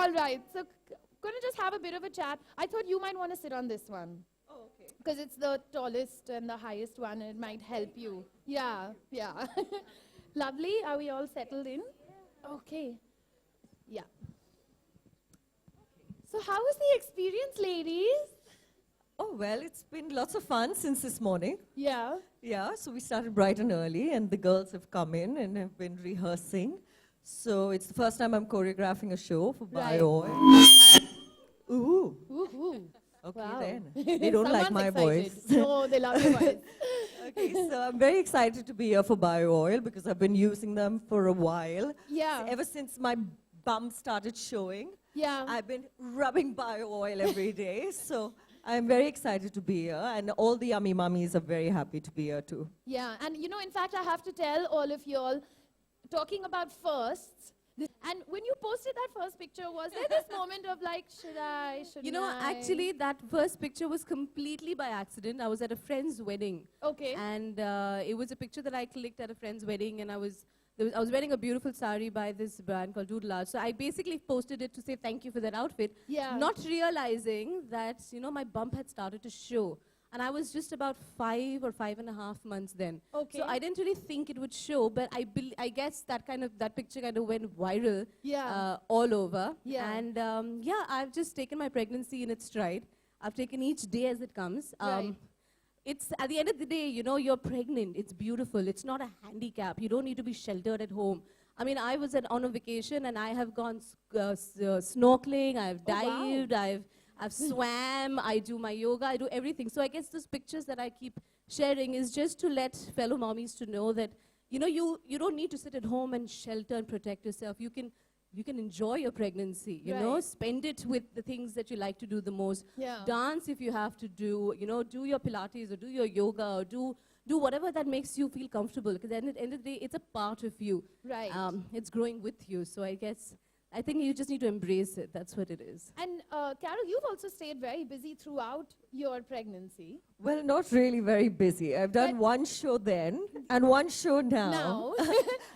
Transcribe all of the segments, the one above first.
All right. So, gonna just have a bit of a chat. I thought you might want to sit on this one. Oh, okay. Because it's the tallest and the highest one, and it might help you. Yeah, yeah. Lovely. Are we all settled in? Okay. Yeah. So how was the experience, ladies? Oh, well, it's been lots of fun since this morning. Yeah. Yeah, so we started bright and early, and the girls have come in and have been rehearsing. So it's the first time I'm choreographing a show for Right. Bio. Ooh. Woohoo. Okay, Wow. then. They don't like my Someone's voice. excited. No, they love your voice. Okay, so I'm very excited to be here for Bio Oil because I've been using them for a while. Yeah. Ever since my bum started showing, Yeah. I've been rubbing Bio Oil every day. So I'm very excited to be here, and all the yummy mummies are very happy to be here too. Yeah, and you know, in fact, I have to tell all of y'all, talking about firsts, and when you posted that first picture, was there this moment of like, shouldn't I? You know, actually, that first picture was completely by accident. I was at a friend's wedding. Okay. And it was a picture that I clicked at a friend's wedding, and I was wearing a beautiful sari by this brand called Doodle. So I basically posted it to say thank you for that outfit, Yeah. not realizing that, you know, my bump had started to show. And I was just about 5 or 5.5 months then. Okay. So I didn't really think it would show, but I guess that picture kind of went viral Yeah. all over. Yeah. And yeah, I've just taken my pregnancy in its stride. I've taken each day as it comes. Right. It's at the end of the day, you know, you're pregnant. It's beautiful. It's not a handicap. You don't need to be sheltered at home. I mean, I was on a vacation and I have gone snorkeling. I've Oh, wow. dived. I've swam. I do my yoga. I do everything. So I guess those pictures that I keep sharing is just to let fellow mommies to know that, you know, you don't need to sit at home and shelter and protect yourself. You can enjoy your pregnancy, you know, Right. spend it with the things that you like to do the most. Yeah. Dance if you have to do, you know, do your Pilates or do your yoga or do whatever that makes you feel comfortable. Because at the end of the day, it's a part of you. Right. It's growing with you. So I think you just need to embrace it. That's what it is. And Carol, you've also stayed very busy throughout your pregnancy. Well, not really very busy. I've done But- one show then and one show now. Now.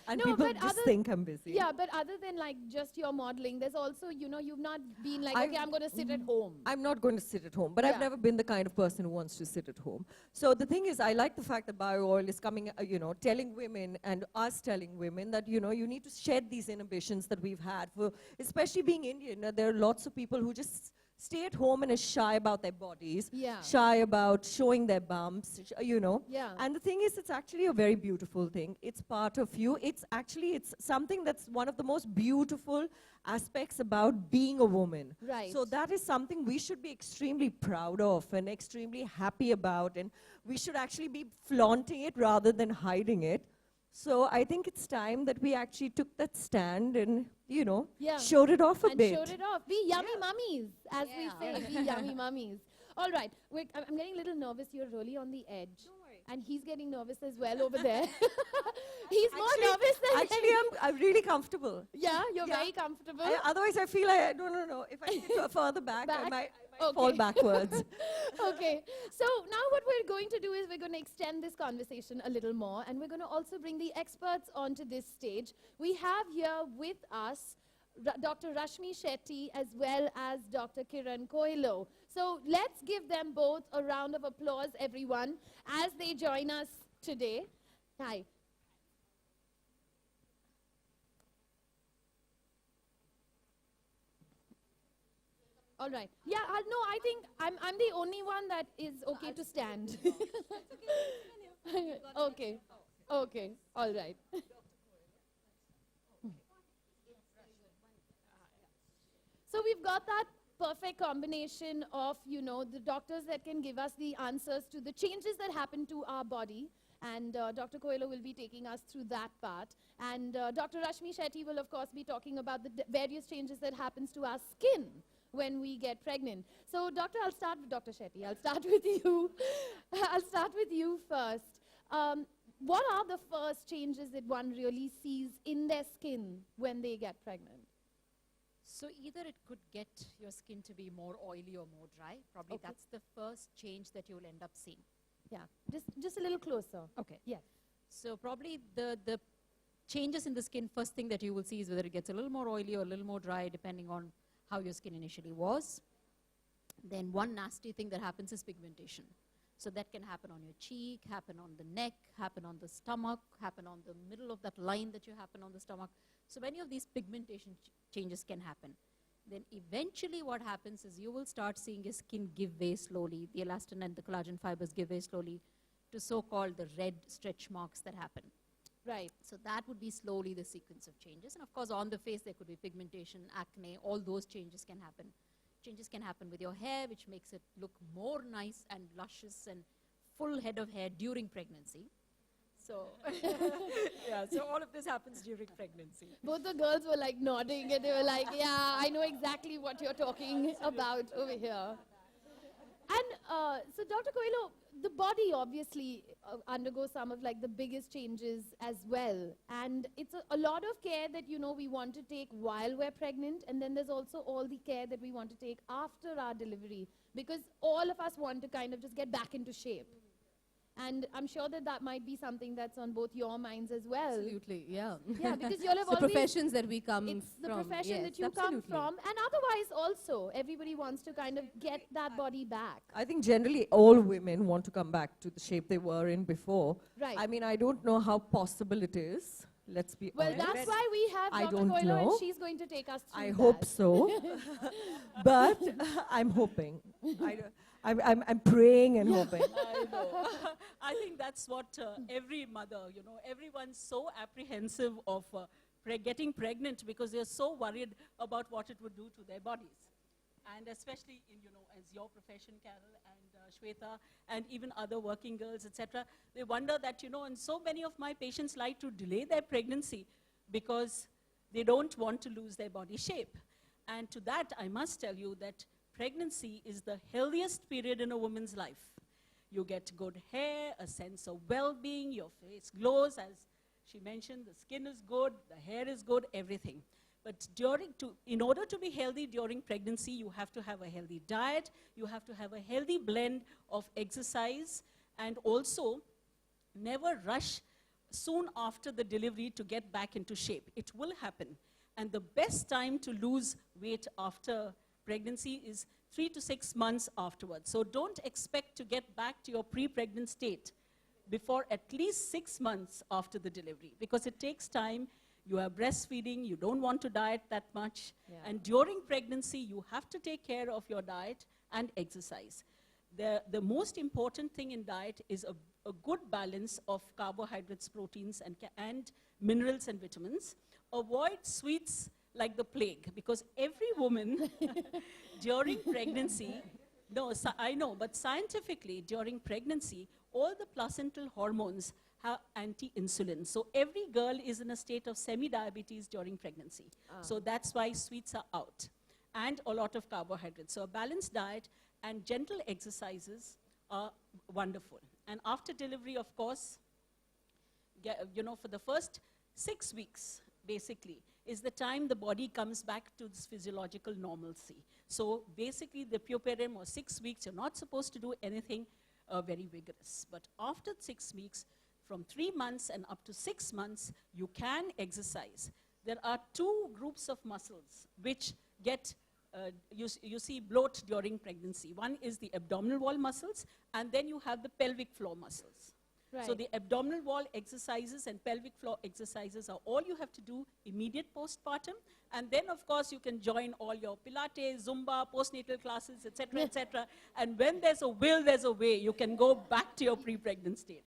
And No, people but just other- think I'm busy. Yeah, but other than like just your modeling, there's also, you know, you've not been like, I've- okay, I'm going to sit at home. I'm not going to sit at home, but Yeah. I've never been the kind of person who wants to sit at home. So the thing is, I like the fact that Bio Oil is coming, you know, telling women and us telling women that, you know, you need to shed these inhibitions that we've had. For, especially being Indian, there are lots of people who just stay at home and are shy about their bodies, Yeah. shy about showing their bumps, you know. Yeah. And the thing is, it's actually a very beautiful thing. It's part of you. It's something that's one of the most beautiful aspects about being a woman. Right. So that is something we should be extremely proud of and extremely happy about, and we should actually be flaunting it rather than hiding it. So I think it's time that we actually took that stand and, you know, Yeah. showed it off a And bit. showed it off. Be yummy mummies, as we say. Be yummy mummies. All right. I'm getting a little nervous. You're really on the edge. Don't worry. And he's getting nervous as well over there. He's more nervous than Actually, I'm really comfortable. Yeah, you're Yeah. very comfortable. Otherwise, I feel like, no. If I sit further back, I Back? might Okay. fall backwards. Okay. So now what we're going to do is we're going to extend this conversation a little more, and we're going to also bring the experts onto this stage. We have here with us Dr. Rashmi Shetty as well as Dr. Kiran Koilo. So let's give them both a round of applause, everyone, as they join us today. Hi. All right. Yeah, no, I think I'm the only one that is okay to stand. Okay. Okay. All right. So we've got that perfect combination of, you know, the doctors that can give us the answers to the changes that happen to our body. And Dr. Koilo will be taking us through that part. And Dr. Rashmi Shetty will, of course, be talking about the various changes that happens to our skin when we get pregnant. So, Doctor, I'll start with Dr. Shetty. I'll start with you. I'll start with you first. What are the first changes that one really sees in their skin when they get pregnant? So either it could get your skin to be more oily or more dry. Probably Okay. that's the first change that you'll end up seeing. Yeah, just a little closer. Okay. Yes. So probably the changes in the skin, first thing that you will see is whether it gets a little more oily or a little more dry, depending on how your skin initially was. Then one nasty thing that happens is pigmentation. So that can happen on your cheek, happen on the neck, happen on the stomach, happen on the middle of that line that you happen on the stomach. So many of these pigmentation changes can happen. Then eventually what happens is you will start seeing your skin give way slowly. The elastin and the collagen fibers give way slowly to so-called the red stretch marks that happen. Right. So that would be slowly the sequence of changes. And of course, on the face, there could be pigmentation, acne, all those changes can happen. Changes can happen with your hair, which makes it look more nice and luscious and full head of hair during pregnancy. So, yeah, so all of this happens during pregnancy. Both the girls were like nodding and they were like, yeah, I know exactly what you're talking about over here. And so Dr. Coelho, the body obviously undergoes some of like the biggest changes as well. And it's a lot of care that, you know, we want to take while we're pregnant. And then there's also all the care that we want to take after our delivery. Because all of us want to kind of just get back into shape. And I'm sure that that might be something that's on both your minds as well. Absolutely, yeah. Yeah, because you'll have the always... professions that we come It's the from. profession yes, that you absolutely. come from. And otherwise also, everybody wants to kind of get that body back. I think generally all women want to come back to the shape they were in before. Right. I mean, I don't know how possible it is. Let's be Well, honest. that's why we have I Dr. don't Coelho know. and she's going to take us through I that. hope so. But I'm hoping. I'm praying and hoping. I know. I think that's what every mother, you know, everyone's so apprehensive of getting pregnant because they're so worried about what it would do to their bodies. And especially in, you know, as your profession, Carol and Shveta, and even other working girls, etc., they wonder that, you know, and so many of my patients like to delay their pregnancy because they don't want to lose their body shape. And to that, I must tell you that pregnancy is the healthiest period in a woman's life. You get good hair, a sense of well-being, your face glows, as she mentioned, the skin is good, the hair is good, everything. But in order to be healthy during pregnancy, you have to have a healthy diet, you have to have a healthy blend of exercise, and also never rush soon after the delivery to get back into shape. It will happen. And the best time to lose weight after pregnancy is 3 to 6 months afterwards. So don't expect to get back to your pre-pregnant state before at least 6 months after the delivery, because it takes time. You are breastfeeding, you don't want to diet that much, and during pregnancy, you have to take care of your diet and exercise. The most important thing in diet is a good balance of carbohydrates, proteins, and minerals and vitamins. Avoid sweets like the plague, because every woman during pregnancy, I know, but scientifically, during pregnancy, all the placental hormones have anti-insulin. So every girl is in a state of semi-diabetes during pregnancy. So that's why sweets are out. And a lot of carbohydrates. So a balanced diet and gentle exercises are wonderful. And after delivery, of course, you know, for the first 6 weeks, basically, is the time the body comes back to this physiological normalcy. So basically, the puerperium, or 6 weeks, you're not supposed to do anything very vigorous. But after 6 weeks, from 3 months and up to 6 months, you can exercise. There are 2 groups of muscles which get, you see, bloat during pregnancy. One is the abdominal wall muscles, and then you have the pelvic floor muscles. Right. So the abdominal wall exercises and pelvic floor exercises are all you have to do immediate postpartum. And then, of course, you can join all your Pilates, Zumba, postnatal classes, etc., etc. And when there's a will, there's a way. You can go back to your pre-pregnant state.